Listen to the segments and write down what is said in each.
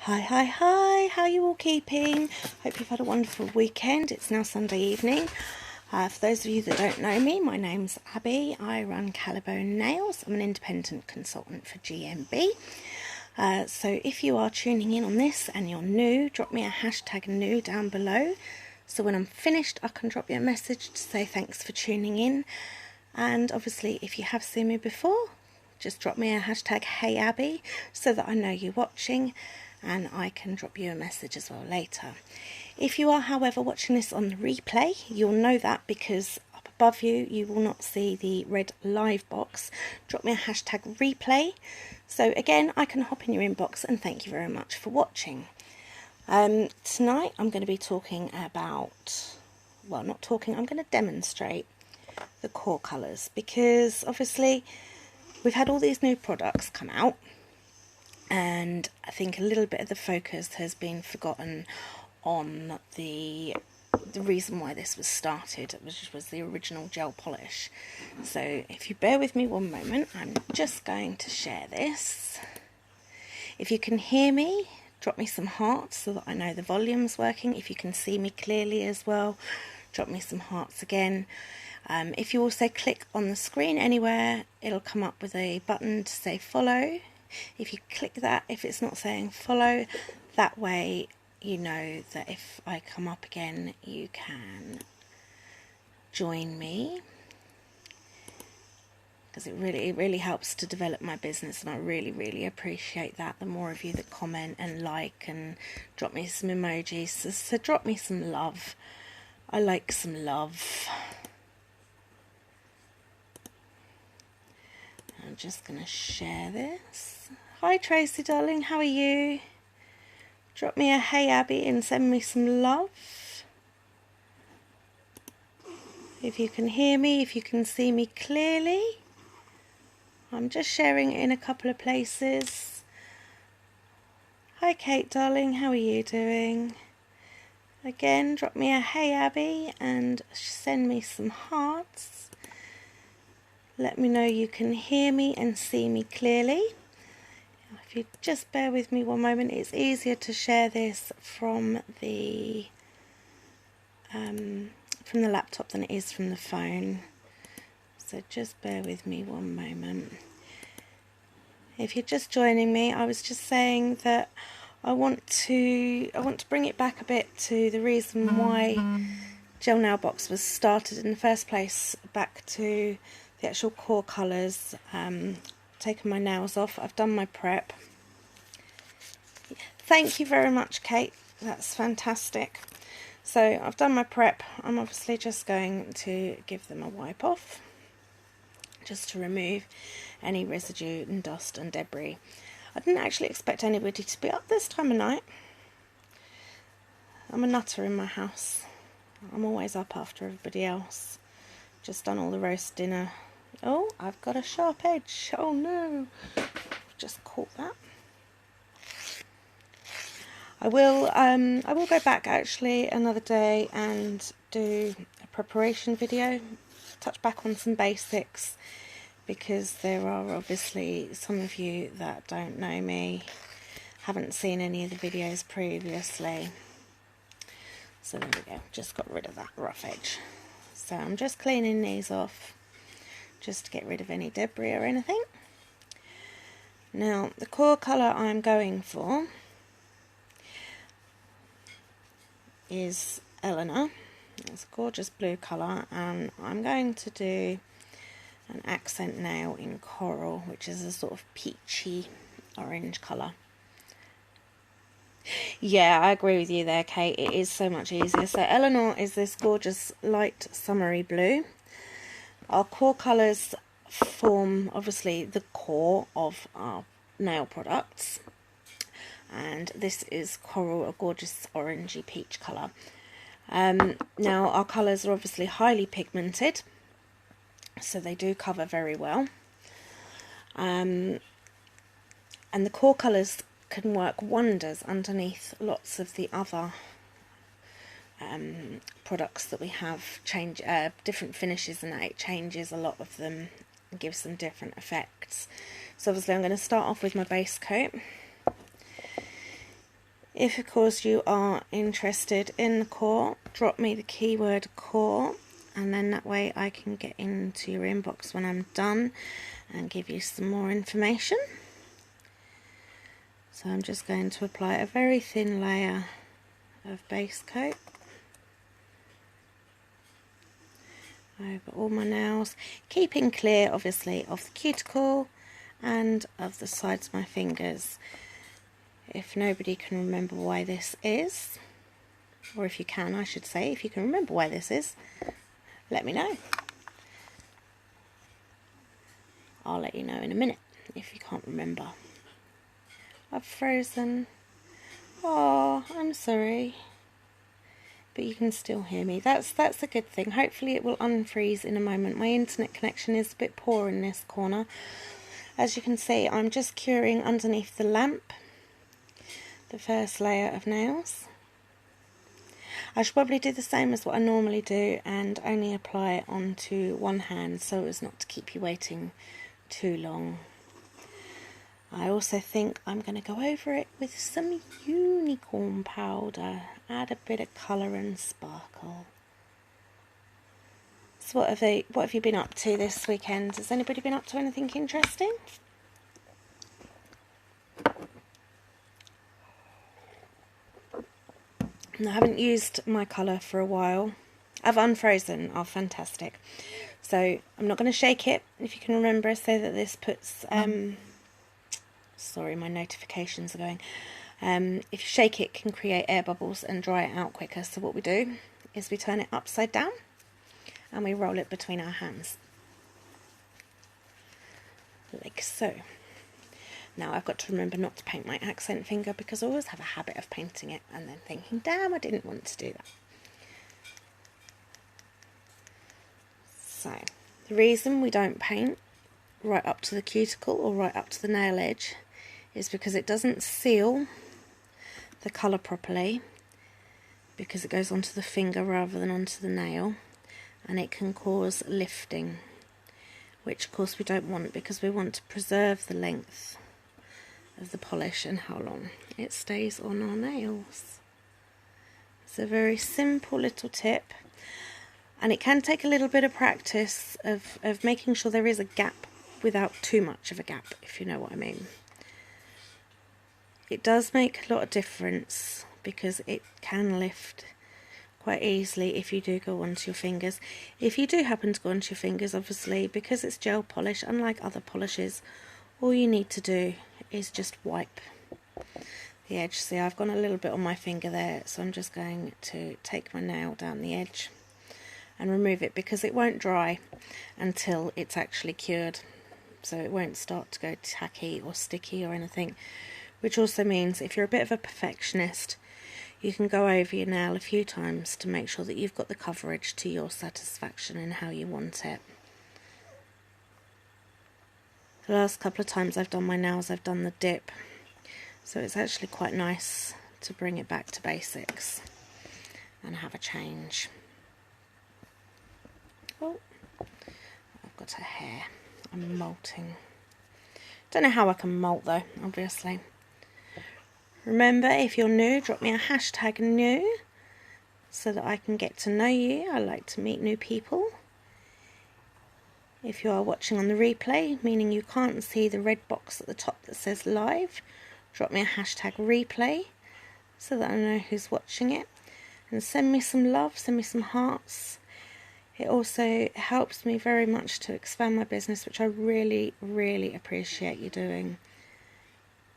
Hi, how are you all keeping? Hope you've had a wonderful weekend. It's now Sunday evening. For those of you that don't know me, my name's Abby. I run Callibone Nails. I'm an independent consultant for GNB. So if you are tuning in on this and you're new, drop me a hashtag new down below. So when I'm finished, I can drop you a message to say thanks for tuning in. And obviously, if you have seen me before, just drop me a hashtag Hey Abby so that I know you're watching, and I can drop you a message as well later. If you are, however, watching this on the replay, you'll know that because up above you will not see the red live box. Drop me a hashtag replay. So again, I can hop in your inbox, and thank you very much for watching. Tonight I'm going to be talking about, well, not talking, I'm going to demonstrate the core colours, because obviously we've had all these new products come out, and I think a little bit of the focus has been forgotten on the reason why this was started, which was the original gel polish. So if you bear with me one moment, I'm just going to share this. If you can hear me, drop me some hearts so that I know the volume's working. If you can see me clearly as well, drop me some hearts again. If you also click on the screen anywhere, it'll come up with a button to say follow. If you click that, if it's not saying follow, that way you know that if I come up again, you can join me, because it really helps to develop my business, and I really appreciate that. The more of you that comment and like and drop me some emojis, so drop me some love. I like some love. I'm just going to share this. Hi Tracy darling, how are you? Drop me a hey Abby and send me some love. If you can hear me, if you can see me clearly. I'm just sharing it in a couple of places. Hi Kate darling, how are you doing? Again, drop me a hey Abby and send me some hearts. Let me know you can hear me and see me clearly. If you just bear with me one moment, it's easier to share this from the laptop than it is from the phone. So just bear with me one moment. If you're just joining me, I was just saying that I want to bring it back a bit to the reason why Gel Nail Box was started in the first place, back to the actual core colours. Taken my nails off, I've done my prep. Thank you very much, Kate, that's fantastic. So I've done my prep. I'm obviously just going to give them a wipe off, just to remove any residue and dust and debris. I didn't actually expect anybody to be up this time of night. I'm a nutter in my house. I'm always up after everybody else. Just done all the roast dinner. Oh, I've got a sharp edge. Oh no, just caught that. I will go back actually another day and do a preparation video, touch back on some basics, because there are obviously some of you that don't know me, haven't seen any of the videos previously. So there we go, just got rid of that rough edge. So I'm just cleaning these off, just to get rid of any debris or anything. Now the core colour I'm going for is Eleanor. It's a gorgeous blue colour, and I'm going to do an accent nail in coral, which is a sort of peachy orange colour. Yeah, I agree with you there, Kate. It is so much easier. So Eleanor is this gorgeous light summery blue. Our core colours form obviously the core of our nail products, and this is coral, a gorgeous orangey peach colour. Now our colours are obviously highly pigmented, so they do cover very well, and the core colours can work wonders underneath lots of the other products that we have. Different finishes, and that it changes a lot of them and gives them different effects. So obviously I'm going to start off with my base coat. If of course you are interested in the core, drop me the keyword core, and then that way I can get into your inbox when I'm done and give you some more information. So I'm just going to apply a very thin layer of base coat over all my nails, keeping clear obviously of the cuticle and of the sides of my fingers. If nobody can remember why this is, or if you can, I should say, if you can remember why this is, let me know. I'll let you know in a minute if you can't remember. I've frozen. Oh, I'm sorry. But you can still hear me. That's a good thing. Hopefully it will unfreeze in a moment. My internet connection is a bit poor in this corner. As you can see, I'm just curing underneath the lamp the first layer of nails. I should probably do the same as what I normally do and only apply it onto one hand so as not to keep you waiting too long. I also think I'm going to go over it with some unicorn powder, add a bit of colour and sparkle. So what have you been up to this weekend? Has anybody been up to anything interesting? I haven't used my colour for a while. I've unfrozen. Oh, fantastic. So I'm not going to shake it, if you can remember, so that this puts... sorry, my notifications are going. If you shake it, it can create air bubbles and dry it out quicker. So what we do is we turn it upside down and we roll it between our hands. Like so. Now I've got to remember not to paint my accent finger because I always have a habit of painting it and then thinking, damn, I didn't want to do that. So, the reason we don't paint right up to the cuticle or right up to the nail edge is because it doesn't seal the colour properly, because it goes onto the finger rather than onto the nail, and it can cause lifting, which of course we don't want because we want to preserve the length of the polish and how long it stays on our nails. It's a very simple little tip, and it can take a little bit of practice of making sure there is a gap without too much of a gap, if you know what I mean. It does make a lot of difference because it can lift quite easily if you do go onto your fingers. If you do happen to go onto your fingers, obviously, because it's gel polish, unlike other polishes, all you need to do is just wipe the edge. See, I've gone a little bit on my finger there, so I'm just going to take my nail down the edge and remove it, because it won't dry until it's actually cured. So it won't start to go tacky or sticky or anything, which also means if you're a bit of a perfectionist, you can go over your nail a few times to make sure that you've got the coverage to your satisfaction and how you want it. The last couple of times I've done my nails, I've done the dip, so it's actually quite nice to bring it back to basics and have a change. Oh, I've got a hair. I'm molting. Don't know how I can molt though, obviously. Remember, if you're new, drop me a hashtag new so that I can get to know you. I like to meet new people. If you are watching on the replay, meaning you can't see the red box at the top that says live, drop me a hashtag replay so that I know who's watching it. And send me some love, send me some hearts. It also helps me very much to expand my business, which I really, really appreciate you doing.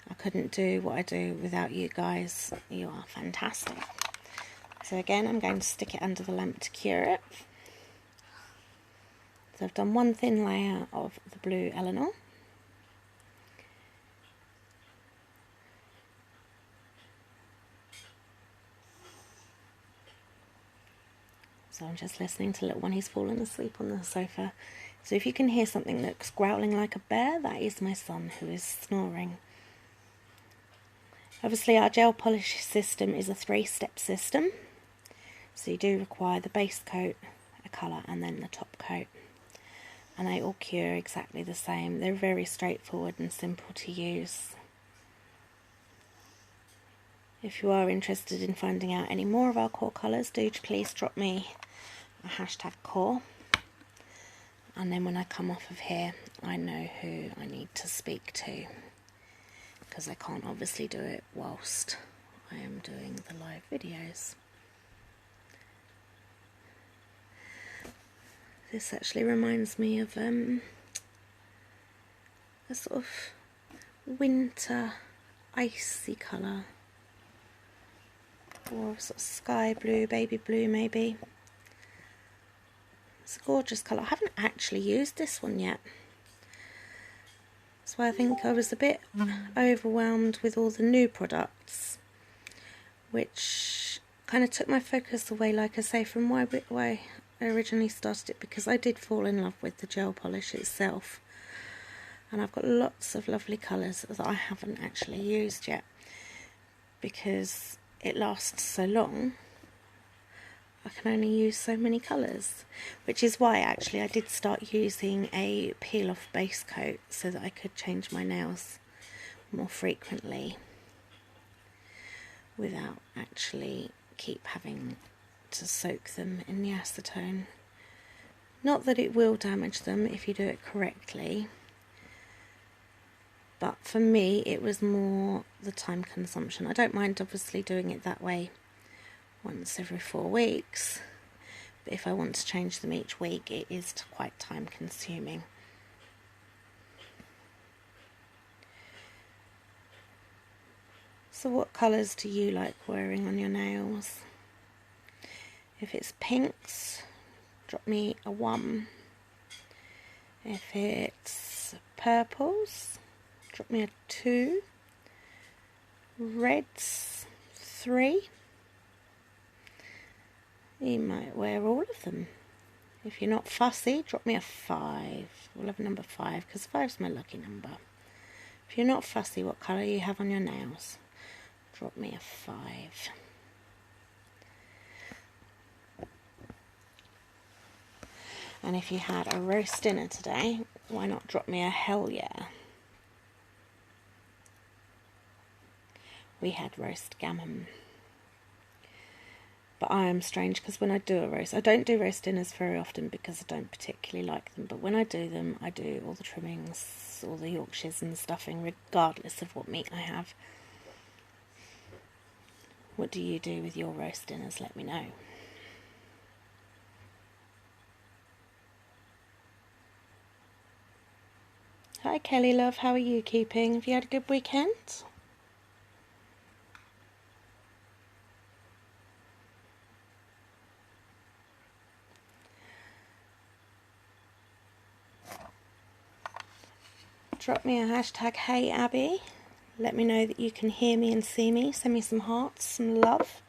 I couldn't do what I do without you guys. You are fantastic. So again, I'm going to stick it under the lamp to cure it. So I've done one thin layer of the blue Eleanor. So I'm just listening to little one. He's fallen asleep on the sofa. So if you can hear something that's growling like a bear, that is my son who is snoring. Obviously our gel polish system is a 3-step system. So you do require the base coat, a colour, and then the top coat. And they all cure exactly the same. They're very straightforward and simple to use. If you are interested in finding out any more of our core colours, do please drop me a hashtag core, and then when I come off of here I know who I need to speak to, because I can't obviously do it whilst I am doing the live videos. This actually reminds me of a sort of winter icy colour, or sort of sky blue, baby blue maybe. It's a gorgeous colour. I haven't actually used this one yet. That's why I think I was a bit overwhelmed with all the new products, which kind of took my focus away, like I say, from why I originally started it, because I did fall in love with the gel polish itself. And I've got lots of lovely colours that I haven't actually used yet, because it lasts so long. I can only use so many colours, which is why actually I did start using a peel off base coat so that I could change my nails more frequently without actually keep having to soak them in the acetone. Not that it will damage them if you do it correctly, but for me it was more the time consumption. I don't mind obviously doing it that way once every 4 weeks, but if I want to change them each week it is quite time consuming. So what colours do you like wearing on your nails? If it's pinks, drop me a 1. If it's purples, drop me a 2. Reds, 3. You might wear all of them. If you're not fussy, drop me a 5. We'll have a number 5, because 5's my lucky number. If you're not fussy what colour you have on your nails, drop me a 5. And if you had a roast dinner today, why not drop me a hell yeah? We had roast gammon. But I am strange, because when I do a roast, I don't do roast dinners very often because I don't particularly like them, but when I do them, I do all the trimmings, all the Yorkshires and the stuffing, regardless of what meat I have. What do you do with your roast dinners? Let me know. Hi Kelly love, how are you keeping? Have you had a good weekend? Drop me a hashtag hey Abby. Let me know that you can hear me and see me. Send me some hearts, some love,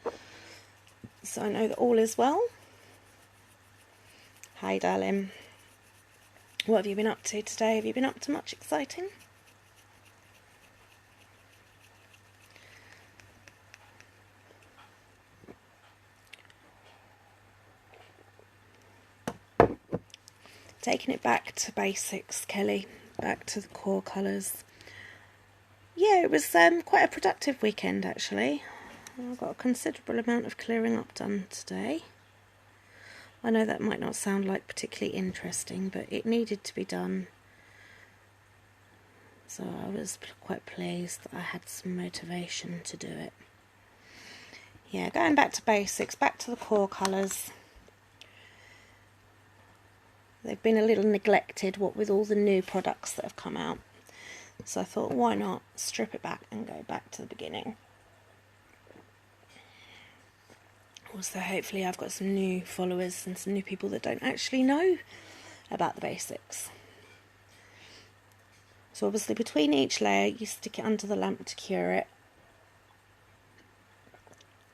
so I know that all is well. Hi darling. What have you been up to today? Have you been up to much exciting? Taking it back to basics, Kelly. Back to the core colours. Yeah, it was quite a productive weekend actually. I've got a considerable amount of clearing up done today. I know that might not sound like particularly interesting, but it needed to be done. So I was quite pleased that I had some motivation to do it. Yeah, going back to basics, back to the core colours. They've been a little neglected, what with all the new products that have come out. So I thought, why not strip it back and go back to the beginning. Also, hopefully I've got some new followers and some new people that don't actually know about the basics. So obviously between each layer you stick it under the lamp to cure it.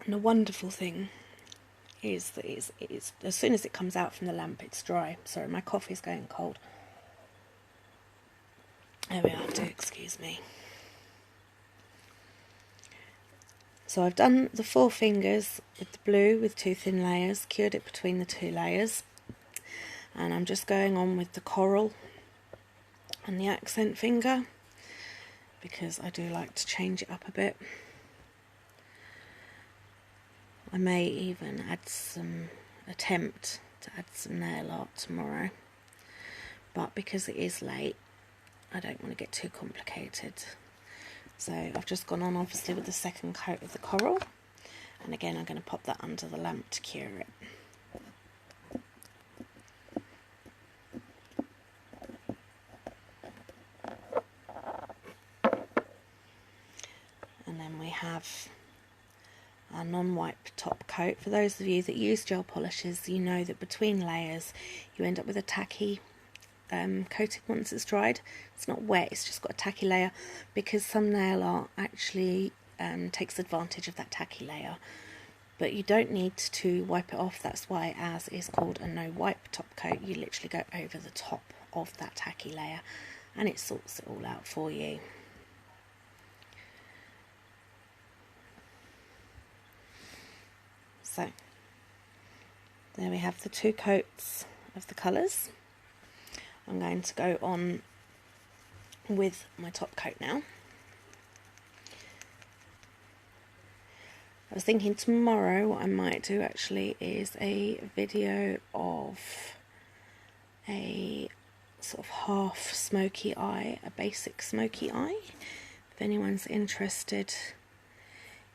And the wonderful thing is that it's as soon as it comes out from the lamp it's dry. Sorry, my coffee's going cold. There we are, do excuse me. So I've done the 4 fingers with the blue with 2 thin layers, cured it between the 2 layers, and I'm just going on with the coral and the accent finger because I do like to change it up a bit. I may even attempt to add some nail art tomorrow, but because it is late, I don't want to get too complicated. So I've just gone on obviously with the second coat of the coral, and again I'm going to pop that under the lamp to cure it. And then we have our non-wipe top coat. For those of you that use gel polishes, you know that between layers you end up with a tacky coating once it's dried. It's not wet, it's just got a tacky layer, because some nail art actually takes advantage of that tacky layer. But you don't need to wipe it off. That's why ours is called a no wipe top coat. You literally go over the top of that tacky layer and it sorts it all out for you. So there we have the two coats of the colours. I'm going to go on with my top coat now. I was thinking tomorrow what I might do actually is a video of a sort of half smoky eye, a basic smoky eye. If anyone's interested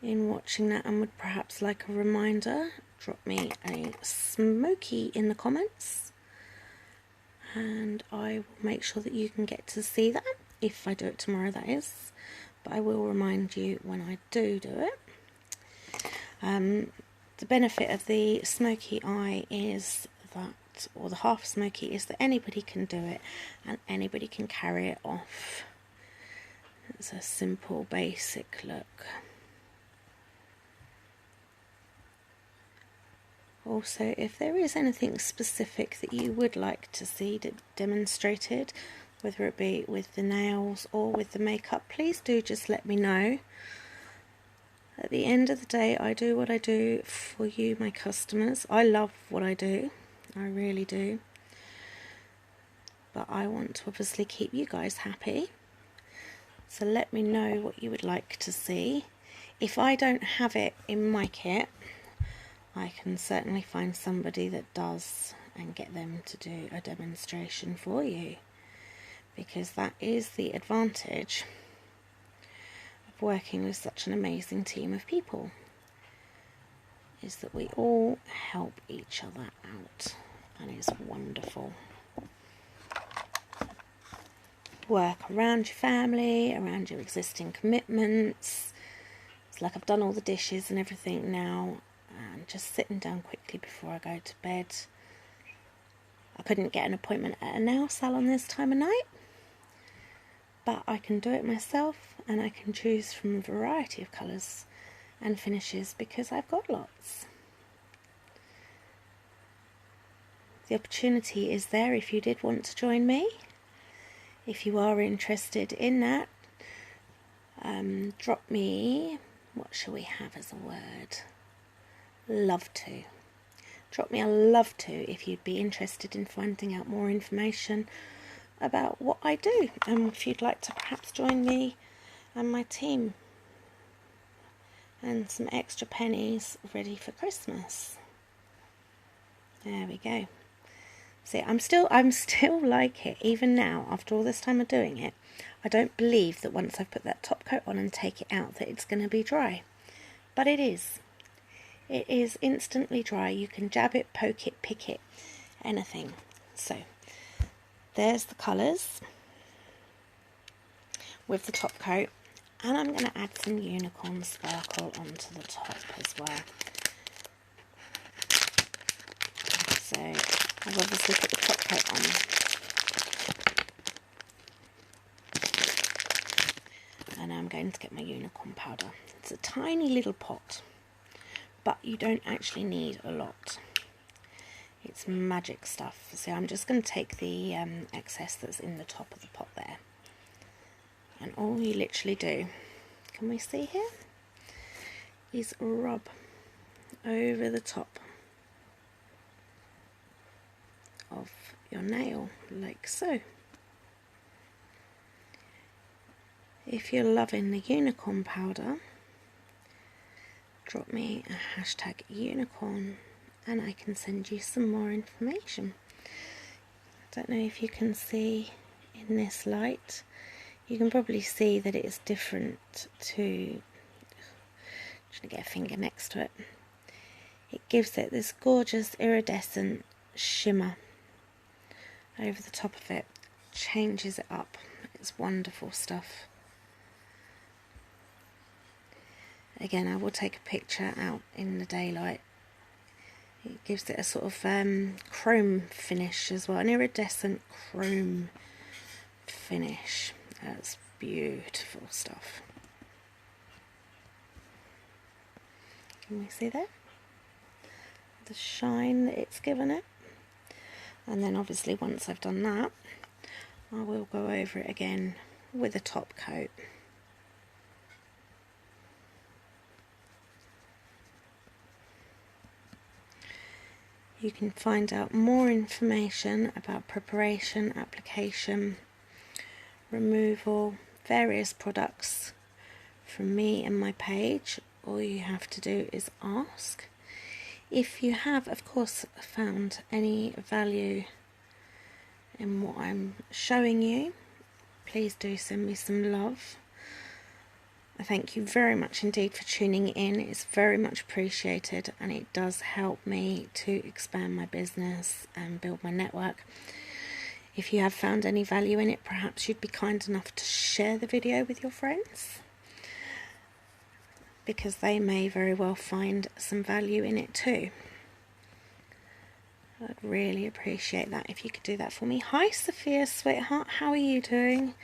in watching that and would perhaps like a reminder, drop me a smoky in the comments and I will make sure that you can get to see that, if I do it tomorrow that is, but I will remind you when I do it. The benefit of the smoky eye is that, or the half smoky, is that anybody can do it and anybody can carry it off. It's a simple basic look. Also, if there is anything specific that you would like to see demonstrated, whether it be with the nails or with the makeup, please do just let me know. At the end of the day, I do what I do for you, my customers. I love what I do, I really do. But I want to obviously keep you guys happy. So let me know what you would like to see. If I don't have it in my kit, I can certainly find somebody that does and get them to do a demonstration for you, because that is the advantage of working with such an amazing team of people, is that we all help each other out, and it's wonderful. Work around your family, around your existing commitments. It's like I've done all the dishes and everything now, and just sitting down quickly before I go to bed. I couldn't get an appointment at a nail salon this time of night, but I can do it myself, and I can choose from a variety of colours and finishes because I've got lots. The opportunity is there if you did want to join me. If you are interested in that, drop me, what shall we have as a word? Love to. Drop me a love to if you'd be interested in finding out more information about what I do, and if you'd like to perhaps join me and my team and some extra pennies ready for Christmas. There we go. See, I'm still like it, even now, after all this time of doing it. I don't believe that once I've put that top coat on and take it out that it's going to be dry. But it is. It is instantly dry. You can jab it, poke it, pick it, anything. So, there's the colours with the top coat. And I'm going to add some unicorn sparkle onto the top as well. So, I've obviously put the top coat on. And I'm going to get my unicorn powder. It's a tiny little pot, but you don't actually need a lot. It's magic stuff. So I'm just going to take the excess that's in the top of the pot there. And all you literally do, can we see here, is rub over the top of your nail, like so. If you're loving the unicorn powder, drop me a hashtag unicorn and I can send you some more information. I don't know if you can see in this light, you can probably see that it is different to, just going to get a finger next to it. It gives it this gorgeous iridescent shimmer over the top of it, changes it up. It's wonderful stuff. Again, I will take a picture out in the daylight. It gives it a sort of chrome finish as well, an iridescent chrome finish. That's beautiful stuff. Can we see that? The shine that it's given it. And then obviously once I've done that, I will go over it again with a top coat. You can find out more information about preparation, application, removal, various products from me and my page. All you have to do is ask. If you have, of course, found any value in what I'm showing you, please do send me some love. I thank you very much indeed for tuning in. It's very much appreciated and it does help me to expand my business and build my network. If you have found any value in it, perhaps you'd be kind enough to share the video with your friends, because they may very well find some value in it too. I'd really appreciate that if you could do that for me. Hi Sophia, sweetheart, how are you doing?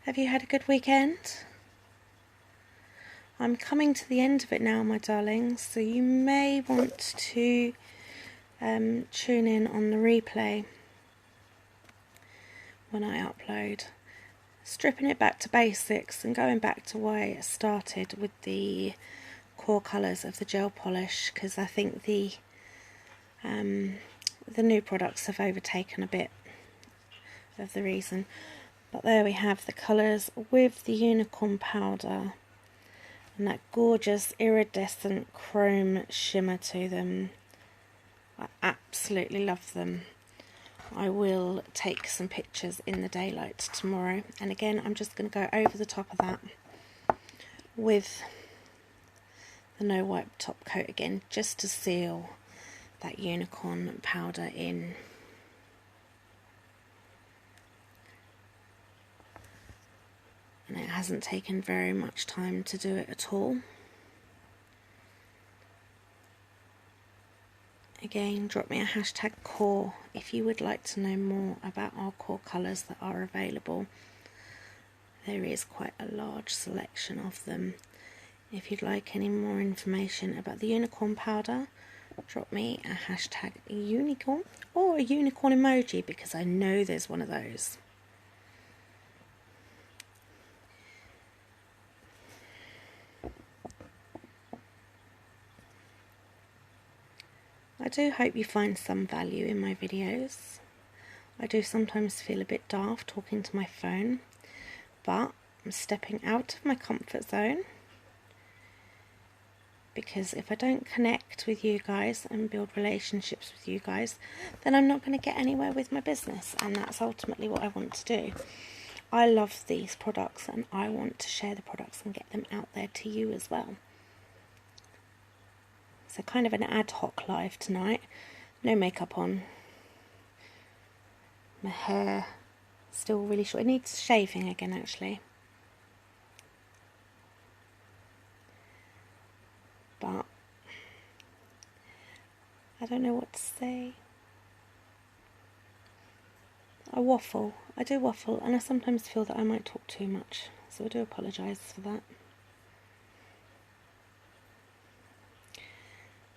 Have you had a good weekend? I'm coming to the end of it now, my darlings, so you may want to tune in on the replay when I upload. Stripping it back to basics and going back to why it started with the core colours of the gel polish, because I think the new products have overtaken a bit of the reason. But there we have the colours with the unicorn powder and that gorgeous iridescent chrome shimmer to them. I absolutely love them. I will take some pictures in the daylight tomorrow, and again I'm just going to go over the top of that with the no wipe top coat again, just to seal that unicorn powder in. And it hasn't taken very much time to do it at all. Again, drop me a hashtag core if you would like to know more about our core colours that are available. There is quite a large selection of them. If you'd like any more information about the unicorn powder, drop me a hashtag unicorn or a unicorn emoji, because I know there's one of those. I do hope you find some value in my videos. I do sometimes feel a bit daft talking to my phone, but I'm stepping out of my comfort zone, because if I don't connect with you guys and build relationships with you guys, then I'm not going to get anywhere with my business, and that's ultimately what I want to do. I love these products and I want to share the products and get them out there to you as well. So kind of an ad hoc live tonight, no makeup on, my hair still really short, it needs shaving again actually, but I don't know what to say. I waffle, I do waffle, and I sometimes feel that I might talk too much, so I do apologise for that.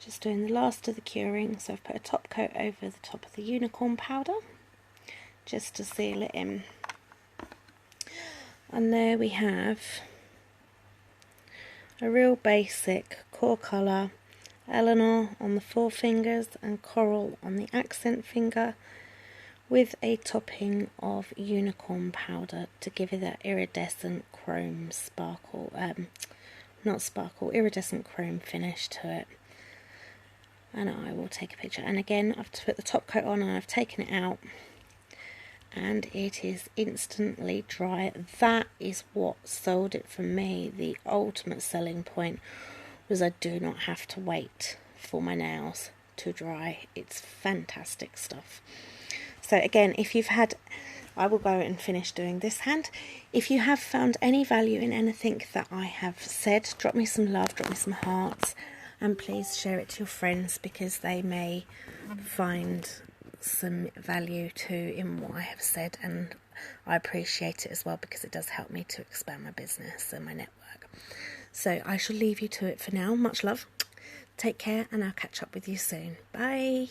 Just doing the last of the curing, so I've put a top coat over the top of the unicorn powder just to seal it in. And there we have a real basic core colour, Eleanor on the forefingers and coral on the accent finger, with a topping of unicorn powder to give it that iridescent chrome sparkle, not sparkle, iridescent chrome finish to it. And I will take a picture. And again, I've put the top coat on and I've taken it out, and it is instantly dry. That is what sold it for me. The ultimate selling point was I do not have to wait for my nails to dry. It's fantastic stuff. So again, if you've had, I will go and finish doing this hand. If you have found any value in anything that I have said, drop me some love, drop me some hearts, and please share it to your friends, because they may find some value too in what I have said, and I appreciate it as well, because it does help me to expand my business and my network. So I shall leave you to it for now. Much love, take care, and I'll catch up with you soon. Bye.